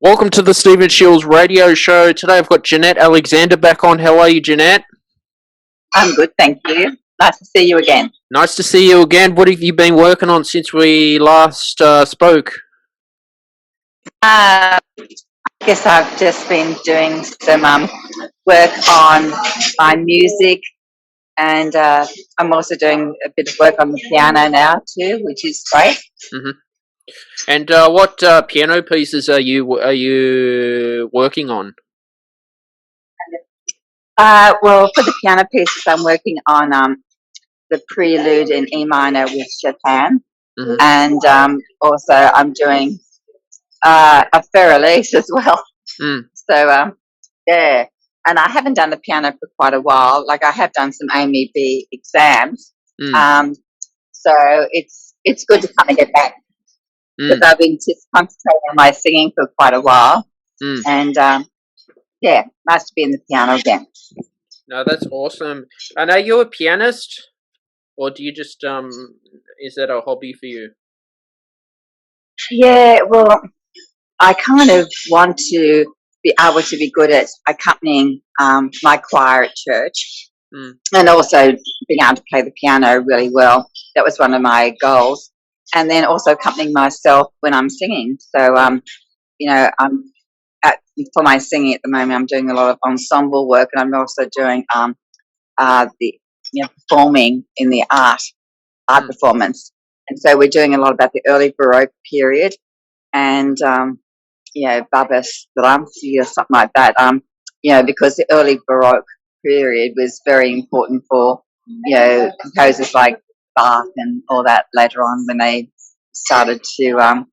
Welcome to the Stephen Shiels radio show. Today I've got Jeanette Alexander back on. How are you, Jeanette? I'm good, thank you. Nice to see you again. Nice to see you again. What have you been working on since we last spoke? I guess I've just been doing some work on my music, and I'm also doing a bit of work on the piano now too, which is great. Mm-hmm. And what piano pieces are you working on? Well, for the piano pieces, I'm working on the prelude in E minor with Chopin, Mm-hmm. and also I'm doing a Utilise as well. Mm. So yeah, and I haven't done the piano for quite a while. Like I have done some AME exams, Mm. so it's good to kind of get back because I've been just concentrating on my singing for quite a while, and yeah, nice to be in the piano again. No, that's awesome. And are you a pianist, or do you just is that a hobby for you? Yeah, well, I kind of want to be able to be good at accompanying my choir at church, and also being able to play the piano really well. That was one of my goals, and then also accompanying myself when I'm singing. So, I'm for my singing at the moment. I'm doing a lot of ensemble work, and I'm also doing the performing in the art performance. And so we're doing a lot about the early Baroque period, and Babas Ramsey or something like that. Because the early Baroque period was very important for composers like Bach and all that later on when they started to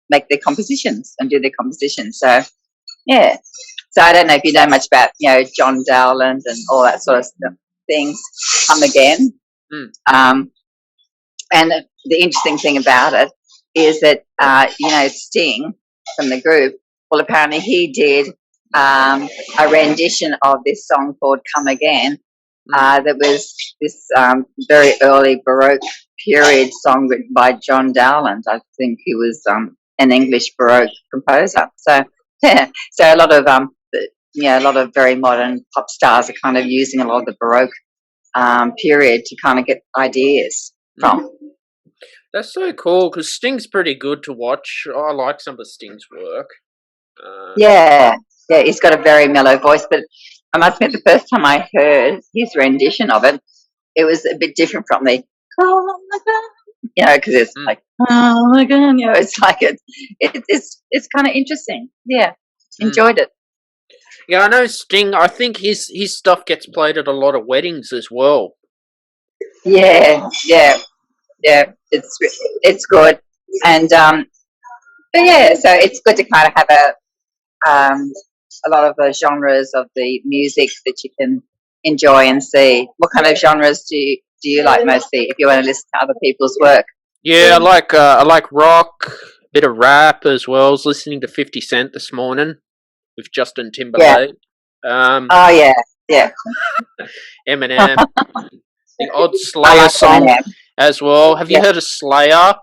make their compositions and do their compositions. So yeah. So I don't know if you know much about John Dowland and all that sort of stuff, things. Come again. And the interesting thing about it is that Sting from the group, well, apparently he did a rendition of this song called "Come Again." That was this very early Baroque period song written by John Dowland. I think he was an English Baroque composer. So yeah, so a lot of very modern pop stars are kind of using a lot of the Baroque period to kind of get ideas from. That's so cool because Sting's pretty good to watch. I like some of Sting's work. Yeah, he's got a very mellow voice, but I must admit, the first time I heard his rendition of it, it was a bit different from the "Oh my God," because it's like "Oh my God," it's like it's kind of interesting. Yeah, enjoyed it. Yeah, I know Sting. I think his stuff gets played at a lot of weddings as well. Yeah, it's good, and but yeah, so it's good to kind of have a lot of the genres of the music that you can enjoy and see. What kind of genres do you like mostly if you want to listen to other people's work? Yeah, I like rock, a bit of rap as well. I was listening to 50 Cent this morning with Justin Timberlake. Oh yeah. Eminem, the odd Slayer song as well. Have you heard of Slayer?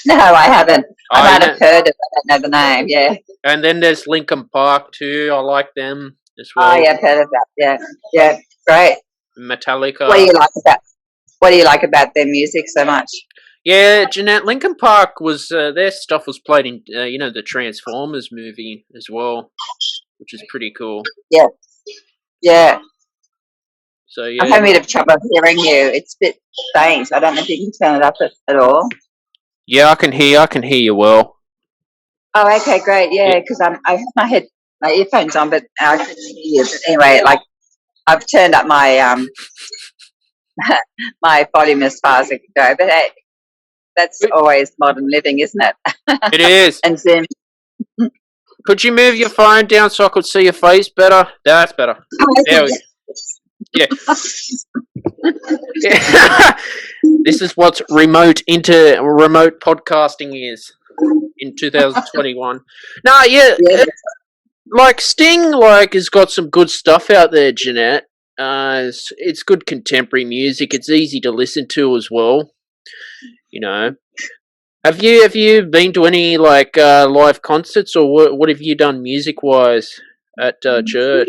No, I haven't. I might have heard it, but I don't know the name. Yeah. And then there's Linkin Park too. I like them as well. Oh yeah, I've heard of that. Yeah, great. Metallica. What do you like about their music so much? Yeah, Jeanette, Linkin Park was their stuff was played in the Transformers movie as well, which is pretty cool. Yeah. So yeah, I'm having a bit of trouble hearing you. It's a bit faint. I don't know if you can turn it up at all. Yeah, I can hear you well. Oh, okay, great. Yeah, because I have my earphones on, but I couldn't hear you. But anyway, like I've turned up my my volume as far as it can go. But hey, that's always modern living, isn't it? It is. And Zoom. Could you move your phone down so I could see your face better? That's better. Oh, there we go. Yeah. This is what remote podcasting is in 2021. No, yeah. Like Sting, has got some good stuff out there, Jeanette. It's good contemporary music. It's easy to listen to as well. Have you been to any like live concerts, or what have you done music wise at church?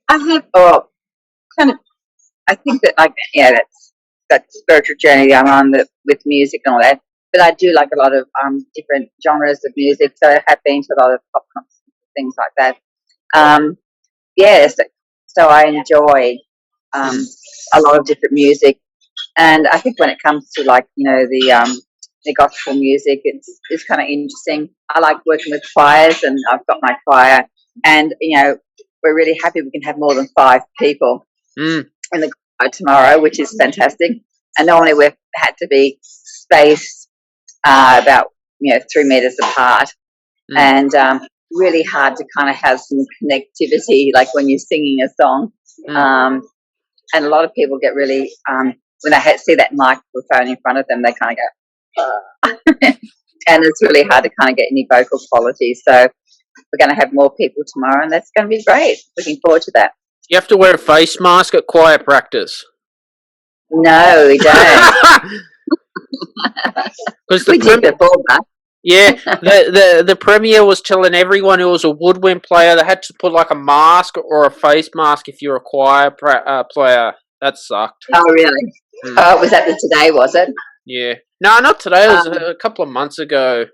I have, kind of, I think that like, yeah, that's that spiritual journey I'm on with music and all that. But I do like a lot of different genres of music, so I have been to a lot of pop concerts, things like that. Yes, so I enjoy a lot of different music, and I think when it comes to like the gospel music, it's kind of interesting. I like working with choirs, and I've got my choir, and we're really happy we can have more than 5 people in the choir tomorrow, which is fantastic. And normally we've had to be spaced about 3 meters apart, and really hard to kind of have some connectivity, like when you're singing a song. And a lot of people get really when they see that microphone in front of them, they kind of go, and it's really hard to kind of get any vocal quality. So we're going to have more people tomorrow, and that's going to be great. Looking forward to that. You have to wear a face mask at choir practice. No, we don't. Because we did before that. Yeah, the premier was telling everyone who was a woodwind player they had to put like a mask or a face mask if you're a choir player. That sucked. Oh, really? Was that today, was it? Yeah. No, not today. It was a couple of months ago.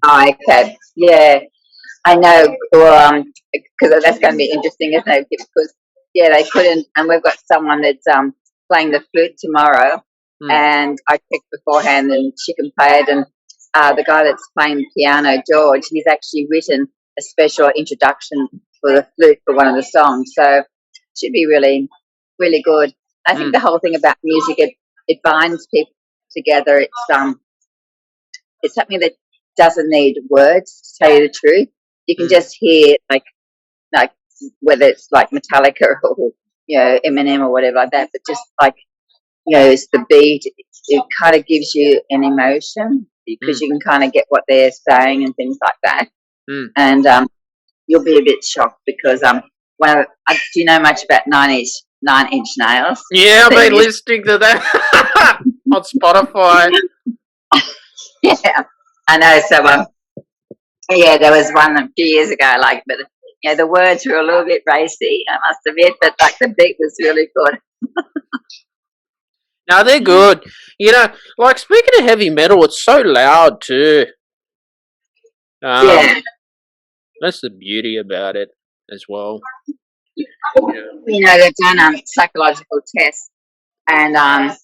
Oh, okay. Yeah, I know. Well, because that's going to be interesting, isn't it? Because, they couldn't, and we've got someone that's playing the flute tomorrow, and I checked beforehand and she can play it, and the guy that's playing the piano, George, he's actually written a special introduction for the flute for one of the songs, so it should be really, really good. I think the whole thing about music, it binds people together. It's something that doesn't need words, to tell you the truth. You can just hear like whether it's like Metallica or Eminem or whatever like that, but just like it's the beat. It kind of gives you an emotion because you can kind of get what they're saying and things like that. And you'll be a bit shocked because do you know much about Nine Inch Nails? Yeah, I've been listening to that on Spotify. Yeah, I know. So there was one a few years ago, but the words were a little bit racy, I must admit, but like the beat was really good. No, they're good. Like speaking of heavy metal, it's so loud too. That's the beauty about it as well. They've done psychological tests, and I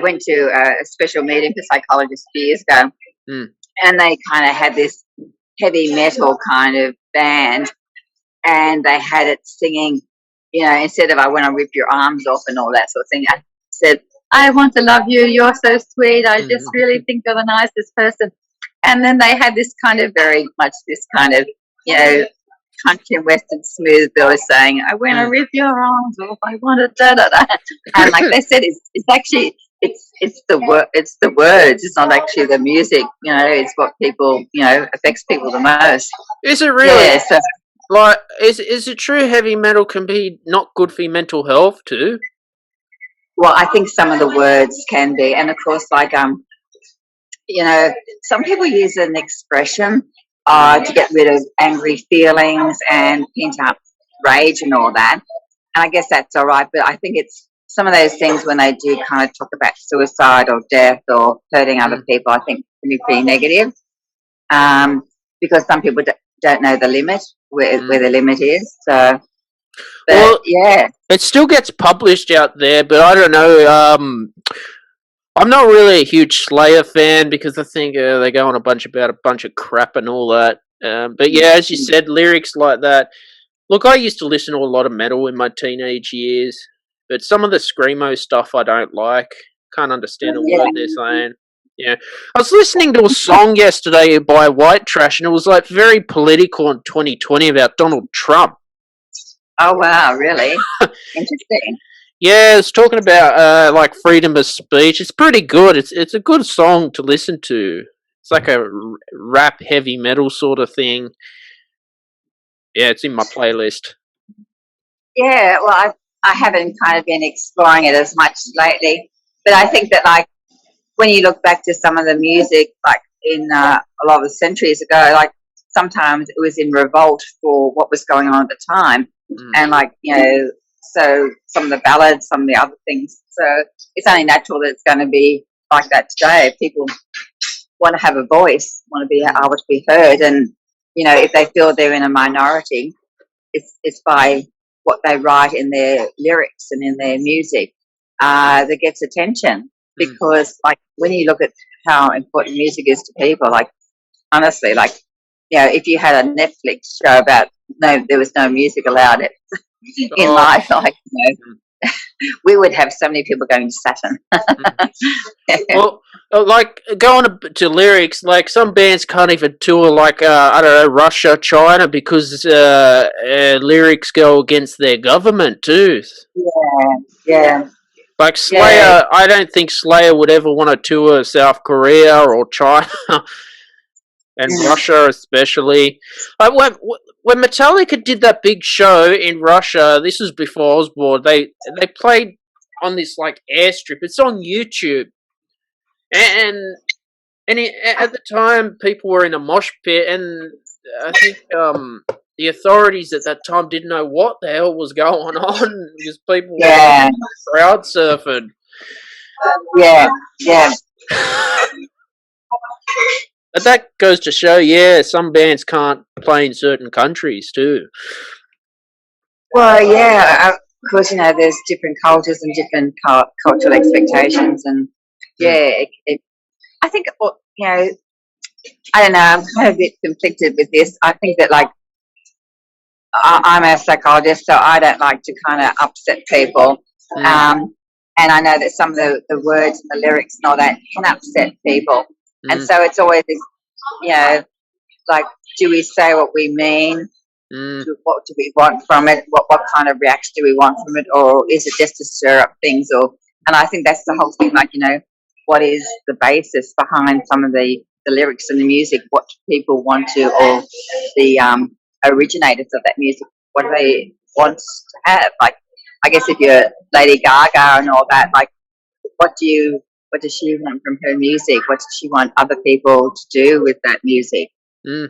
went to a special meeting for psychologists a few years ago, and they kind of had this heavy metal kind of band, and they had it singing, instead of "I want to rip your arms off" and all that sort of thing, I said, "I want to love you. You're so sweet. I just really think you're the nicest person." And then they had this kind of very much this kind of country and western smooth bill saying, "I want to rip your arms off. I want to da da da." And like they said, it's actually it's the words. It's not actually the music. It's what people affects people the most. Is it really? Yeah, so, like, is it true heavy metal can be not good for your mental health too? Well, I think some of the words can be, and of course, like some people use an expression to get rid of angry feelings and pent up rage and all that. And I guess that's all right, but I think it's some of those things when they do kind of talk about suicide or death or hurting other people, I think can be pretty negative because some people don't know the limit, where the limit is. So, but, it still gets published out there, but I don't know. I'm not really a huge Slayer fan because I think they go on a bunch of crap and all that. But yeah, as you said, lyrics like that. Look, I used to listen to a lot of metal in my teenage years, but some of the screamo stuff I don't like. Can't understand a word they're saying. Yeah, I was listening to a song yesterday by White Trash, and it was like very political in 2020 about Donald Trump. Oh wow, really? Interesting. Yeah, it's talking about like freedom of speech. It's pretty good. It's a good song to listen to. It's like a rap heavy metal sort of thing. Yeah, it's in my playlist. Yeah, well, I haven't kind of been exploring it as much lately, but I think that like when you look back to some of the music, like in a lot of centuries ago, like sometimes it was in revolt for what was going on at the time, and like so some of the ballads, some of the other things. So it's only natural that it's going to be like that today. People want to have a voice, want to be able to be heard, and if they feel they're in a minority, it's by what they write in their lyrics and in their music that gets attention. Because like when you look at how important music is to people, like honestly, like if you had a Netflix show about there was no music allowed in life, like we would have so many people going to Saturn. Well, like going to lyrics, like some bands can't even tour, like I don't know, Russia, China, because lyrics go against their government too. Yeah. Like Slayer, I don't think Slayer would ever want to tour South Korea or China. And Russia especially. Like when Metallica did that big show in Russia, this was before I was born, they played on this like airstrip. It's on YouTube. And at the time, people were in a mosh pit, and I think the authorities at that time didn't know what the hell was going on because people were crowd surfing. Yeah. But that goes to show, some bands can't play in certain countries too. Well, yeah, of course, there's different cultures and different cultural expectations, and I think, I don't know, I'm kind of a bit conflicted with this. I think that, like, I'm a psychologist, so I don't like to kind of upset people. And I know that some of the words and the lyrics and all that can upset people. And so it's always, like, do we say what we mean? What do we want from it? What kind of reaction do we want from it? Or is it just to stir up things? And I think that's the whole thing, like, what is the basis behind some of the lyrics and the music? What do people want to, or the originators of that music, what do they want to have? Like, I guess if you're Lady Gaga and all that, like, what does she want from her music? What does she want other people to do with that music? Do you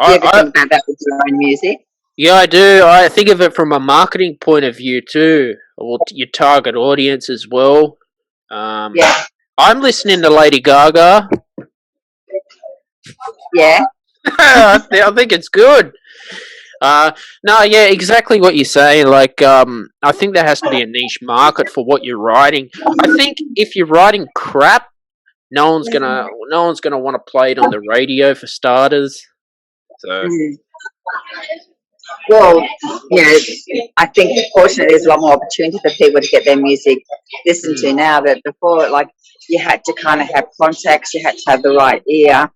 ever think about that with your own music? Yeah, I do. I think of it from a marketing point of view too, or your target audience as well. I'm listening to Lady Gaga. Yeah. I think it's good. No, yeah, exactly what you say. Like, I think there has to be a niche market for what you're writing. I think if you're writing crap, no one's gonna want to play it on the radio for starters. So. Well, I think fortunately there's a lot more opportunity for people to get their music listened to now. But before, like, you had to kind of have contacts, you had to have the right ear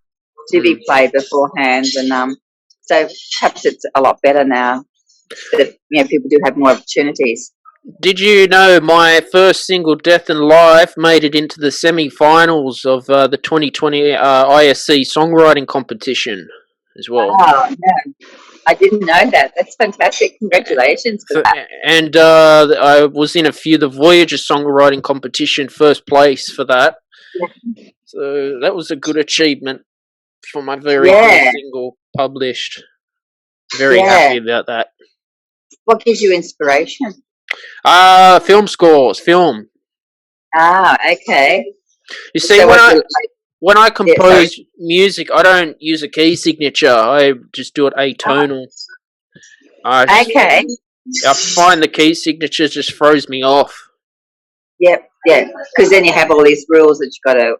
to be played beforehand, and so perhaps it's a lot better now that people do have more opportunities. Did you know my first single, Death and Life, made it into the semi-finals of the 2020 ISC songwriting competition as well? Oh, no. I didn't know that. That's fantastic. Congratulations for that. And I was in a few the Voyager songwriting competition, first place for that. So that was a good achievement for my very first single published. Very happy about that. What gives you inspiration? Film scores, film. Okay. You see, when I compose music, I don't use a key signature. I just do it atonal. Okay. I find the key signature just throws me off. Yep. Because then you have all these rules that you've got to,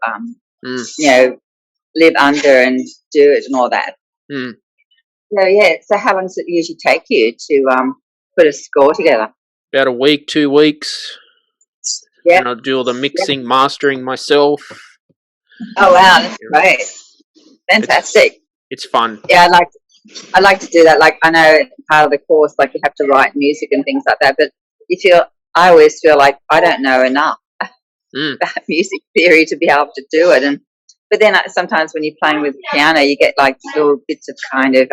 live under and do it and all that. So how long does it usually take you to put a score together? About a week, 2 weeks. Yeah. And I do all the mixing, mastering myself. Oh wow, that's great! Fantastic. It's fun. Yeah, I like to do that. Like, I know part of the course, like, you have to write music and things like that. But I always feel like I don't know enough about music theory to be able to do it. But then sometimes when you're playing with the piano, you get like little bits of kind of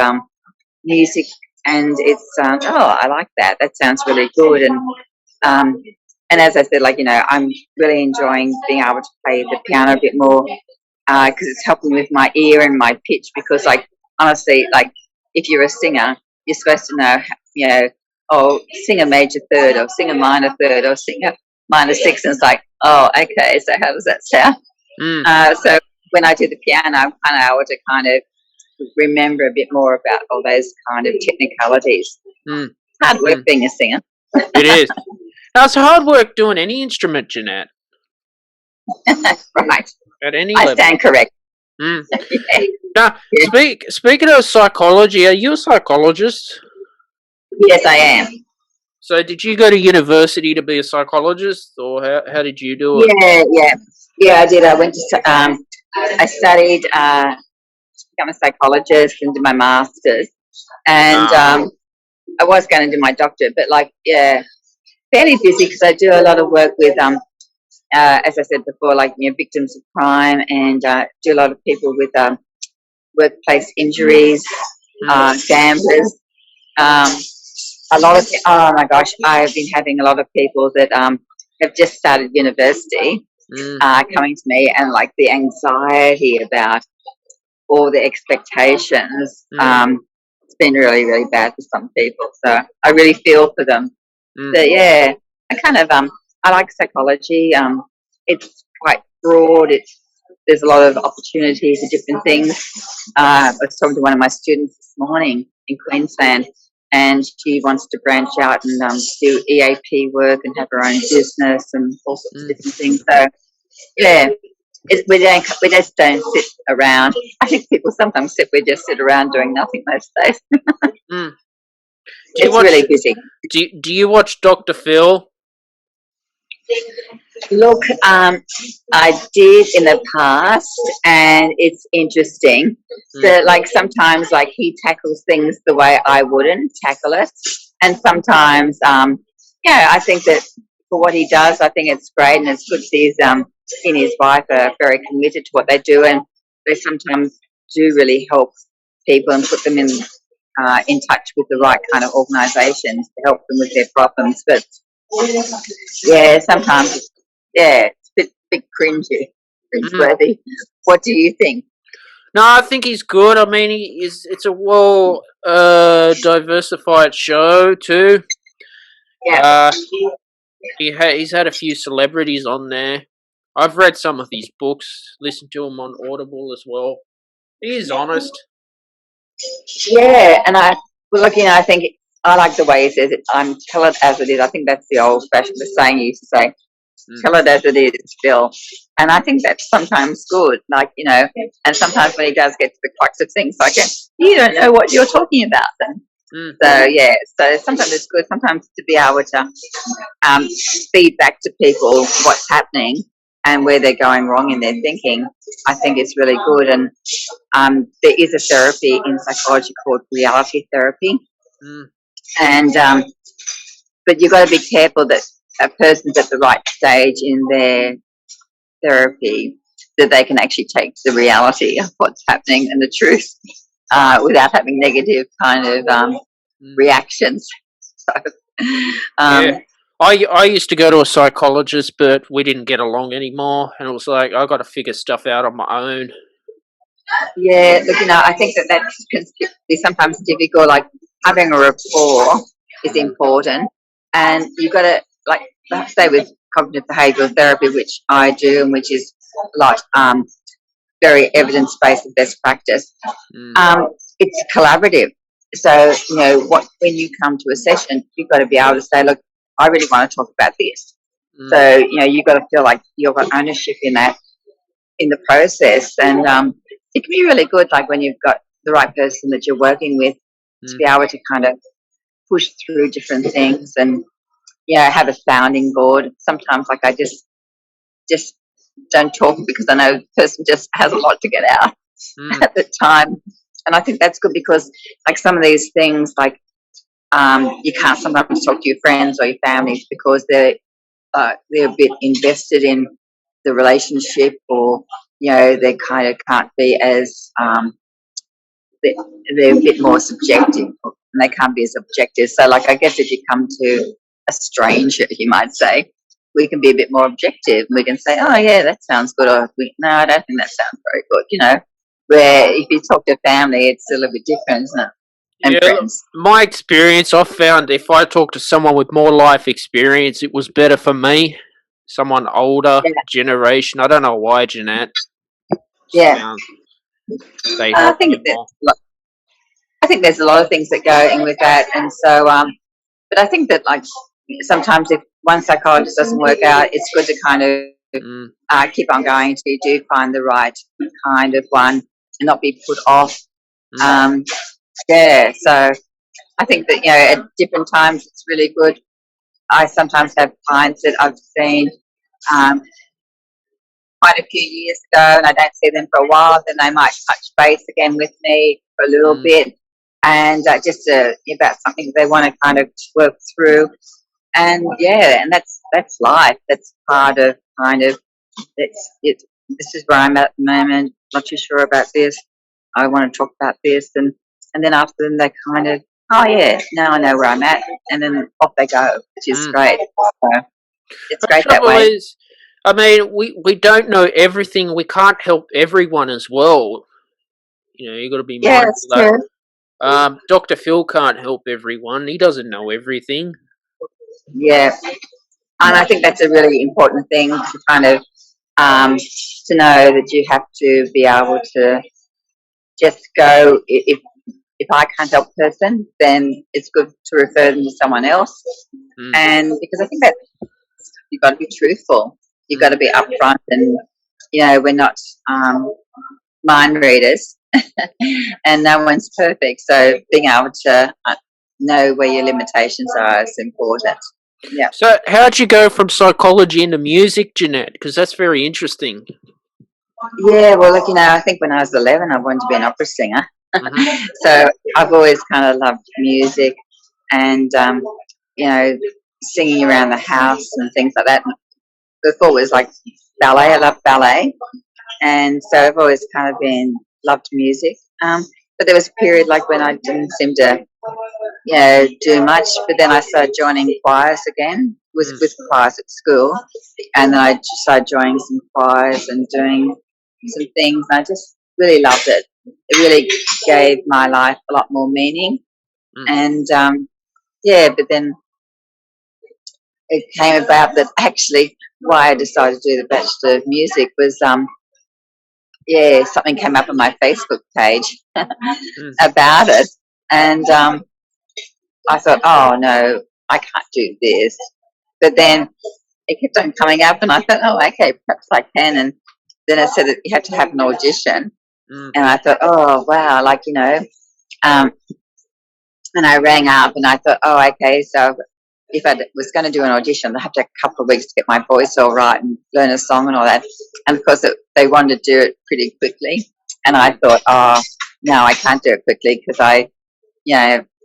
music, and it's I like that. That sounds really good. And And as I said, like, I'm really enjoying being able to play the piano a bit more, because it's helping with my ear and my pitch. Because, like, honestly, like, if you're a singer, you're supposed to know, oh, sing a major third, or sing a minor third, or sing a minor sixth. And it's like, oh, okay, so how does that sound? So when I do the piano, I'm kind of able to kind of remember a bit more about all those kind of technicalities. Hard work being a singer. It is. Now, it's hard work doing any instrument, Jeanette. Right. At any I level. stand correct. Yeah. Now, speaking of psychology, are you a psychologist? Yes, I am. So, did you go to university to be a psychologist, or how did you do it? Yeah, I did. I went to, I studied to become a psychologist and did my master's, and I was going to do my doctorate, but fairly busy because I do a lot of work with, as I said before, like, victims of crime, and do a lot of people with workplace injuries, gamblers. A lot of, oh my gosh, I've been having a lot of people that have just started university coming to me, and like the anxiety about all the expectations. It's been really, really bad for some people. So I really feel for them. But yeah, I kind of I like psychology. It's quite broad. There's a lot of opportunity for different things. I was talking to one of my students this morning in Queensland, and she wants to branch out and do EAP work and have her own business and all sorts of different things. So yeah, we just don't sit around. I think people sometimes we just sit around doing nothing most days. It's really busy. Do you watch Dr. Phil? Look, I did in the past, and it's interesting that, like, sometimes, like, he tackles things the way I wouldn't tackle it, and sometimes, I think that for what he does, I think it's great, and it's good that he and his wife are very committed to what they do, and they sometimes do really help people and put them in touch with the right kind of organisations to help them with their problems. But yeah, sometimes, it's a bit cringeworthy. What do you think? No, I think he's good. I mean, it's a well diversified show too. Yeah. He's had a few celebrities on there. I've read some of his books, listened to him on Audible as well. He is honest. Yeah, and I think I like the way he says it. Tell it as it is. I think that's the old-fashioned saying you used to say. Tell it as it is, Phil. And I think that's sometimes good. Like, and sometimes when he does get to the crux of things, like, you don't know what you're talking about then. So sometimes it's good. Sometimes to be able to feed back to people what's happening and where they're going wrong in their thinking, I think it's really good. And there is a therapy in psychology called reality therapy. And but you've got to be careful that a person's at the right stage in their therapy, that they can actually take the reality of what's happening and the truth without having negative kind of reactions. So, I used to go to a psychologist, but we didn't get along anymore, and it was like I got to figure stuff out on my own. Yeah, look, I think that can be sometimes difficult. Like, having a rapport is important, and you've got to, like, say with cognitive behavioural therapy, which I do, and which is a lot very evidence-based and best practice. It's collaborative. So, when you come to a session, you've got to be able to say, look, I really want to talk about this. So, you've got to feel like you've got ownership in that, in the process. And it can be really good, like, when you've got the right person that you're working with, to be able to kind of push through different things and, have a sounding board. Sometimes, like, I just don't talk because I know the person just has a lot to get out at the time. And I think that's good because, like, some of these things, like, you can't sometimes talk to your friends or your families because they're a bit invested in the relationship, or they kind of can't be as they're a bit more subjective, and they can't be as objective. So, like, I guess if you come to a stranger, you might say, we can be a bit more objective. We can say, oh, yeah, that sounds good. Or, no, I don't think that sounds very good, you know. Where if you talk to family, it's a little bit different, isn't it? And Yeah, look, friends. my experience, I've found if I talk to someone with more life experience, it was better for me. Someone older Yeah. generation. I don't know why, Jeanette. Just Yeah. found they I help me think more. I think there's a lot of things that go in with that, and so but I think that like sometimes if one psychologist doesn't work out, it's good to kind of Mm, keep on going until you do find the right kind of one and not be put off. mm, Um, yeah, so I think that at different times it's really good. I sometimes have clients that I've seen um, quite a few years ago, and I don't see them for a while. Then they might touch base again with me for a little mm, bit, and just about something they want to kind of work through. And and that's life. That's part of kind of it's it. This is where I'm at the moment. Not too sure about this. I want to talk about this, and then after them they kind of, oh yeah, now I know where I'm at, and then off they go, which is mm. great. So it's The great that trouble way. is, I mean, we don't know everything. We can't help everyone as well. You know, you got to be Yeah, mindful that's that true. Dr. Phil can't help everyone. He doesn't know everything. Yeah, and I think that's a really important thing to kind of to know that you have to be able to just go if I can't help a person, then it's good to refer them to someone else. Mm, And because I think that you've got to be truthful, you've got mm. to be upfront, and we're not mind readers, and no one's perfect. So being able to know where your limitations are is important. Yeah. So, how'd you go from psychology into music, Jeanette? Because that's very interesting. Yeah, well, look, I think when I was 11, I wanted to be an opera singer. Hmm. So I've always kind of loved music and, singing around the house and things like that. Before it was like ballet, I loved ballet. And so I've always kind of loved music. But there was a period like when I didn't seem to, do much. But then I started joining choirs again, Mm, with choirs at school. And then I started joining some choirs and doing some things. And I just really loved it. It really gave my life a lot more meaning. mm. And but then it came about that actually why I decided to do the Bachelor of Music was something came up on my Facebook page Mm. about it, and I thought, oh no, I can't do this. But then it kept on coming up, and I thought, oh, okay, perhaps I can. And then it said that you had to have an audition, Mm. and I thought, oh wow, um, and I rang up, and I thought, oh, okay, so if I was going to do an audition, I'd have to take a couple of weeks to get my voice all right and learn a song and all that. And of course, they wanted to do it pretty quickly. And I thought, oh, no, I can't do it quickly because I,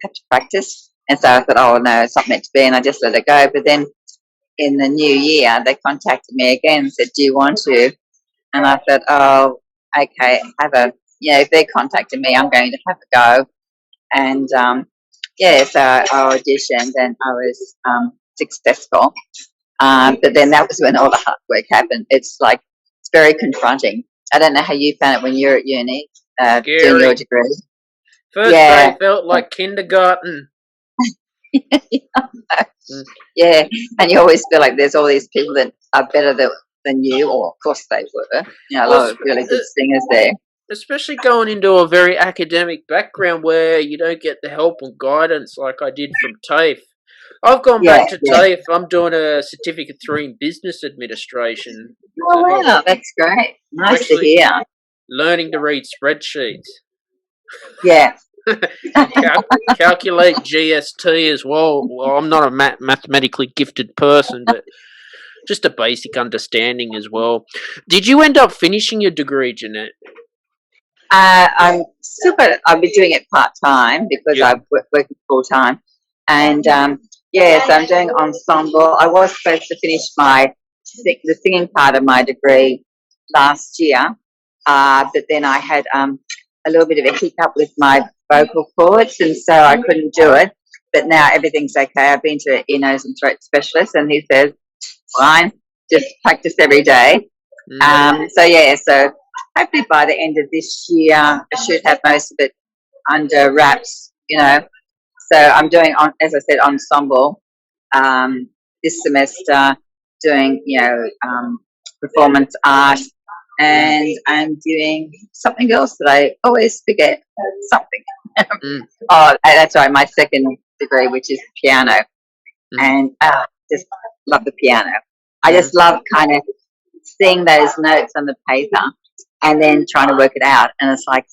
have to practice. And so I thought, oh, no, it's not meant to be. And I just let it go. But then in the new year, they contacted me again and said, do you want to? And I thought, oh, okay, if they're contacting me, I'm going to have a go. And so I auditioned and I was successful. But then that was when all the hard work happened. It's very confronting. I don't know how you found it when you're at uni doing your Scary. degree. First day Yeah, felt like kindergarten. Mm. yeah, and you always feel like there's all these people that are better than you, or of course they were. A Well, lot of really good singers there. especially going into a very academic background where you don't get the help and guidance like I did from TAFE. I've gone Yeah, back to yeah. TAFE. I'm doing a Certificate 3 in Business Administration Oh to help. wow, that's great. I'm Nice to actually hear. learning to read spreadsheets. Yeah, And calculate GST as well. Well, I'm not a mathematically gifted person, but just a basic understanding as well. Did you end up finishing your degree, Jeanette? I'm still I've been doing it part time because Yep. I'm working full time, and so I'm doing ensemble. I was supposed to finish the singing part of my degree last year, but then I had a little bit of a hiccup with my vocal cords, and so I couldn't do it. But now everything's okay. I've been to ear, nose, and throat specialist, and he says fine. Just practice every day. So hopefully by the end of this year, I should have most of it under wraps. So I'm doing, as I said, ensemble this semester, doing performance art, and I'm doing something else that I always forget. Something. Oh, that's right. My second degree, which is piano, and just love the piano. I just love kind of seeing those notes on the paper and then trying to work it out. And it's like,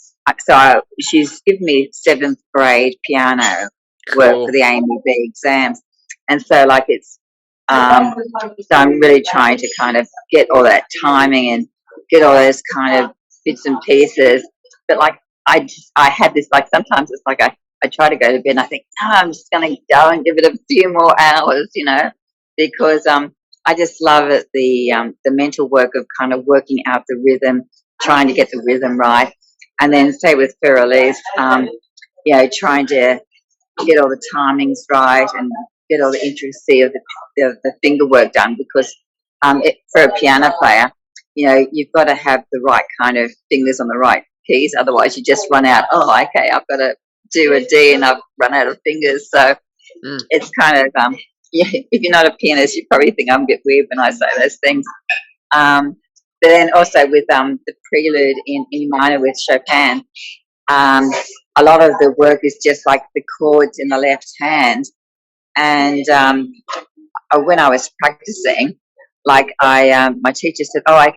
she's given me 7th grade piano work for the AMB exams. And so like so I'm really trying to kind of get all that timing and get all those kind of bits and pieces. But like, I had this, like, sometimes it's like I try to go to bed and I think, no, I'm just going to go and give it a few more hours, because I just love it, the mental work of kind of working out the rhythm, trying to get the rhythm right. And then say with Utilise, trying to get all the timings right and get all the intricacy of the finger work done, because for a piano player, you've got to have the right kind of fingers on the right keys, otherwise you just run out. Oh, okay, I've got to do a D and I've run out of fingers. So it's kind of if you're not a pianist, you probably think I'm a bit weird when I say those things. But then also with the prelude in E minor with Chopin, a lot of the work is just like the chords in the left hand. And when I was practicing, like my teacher said, "Oh,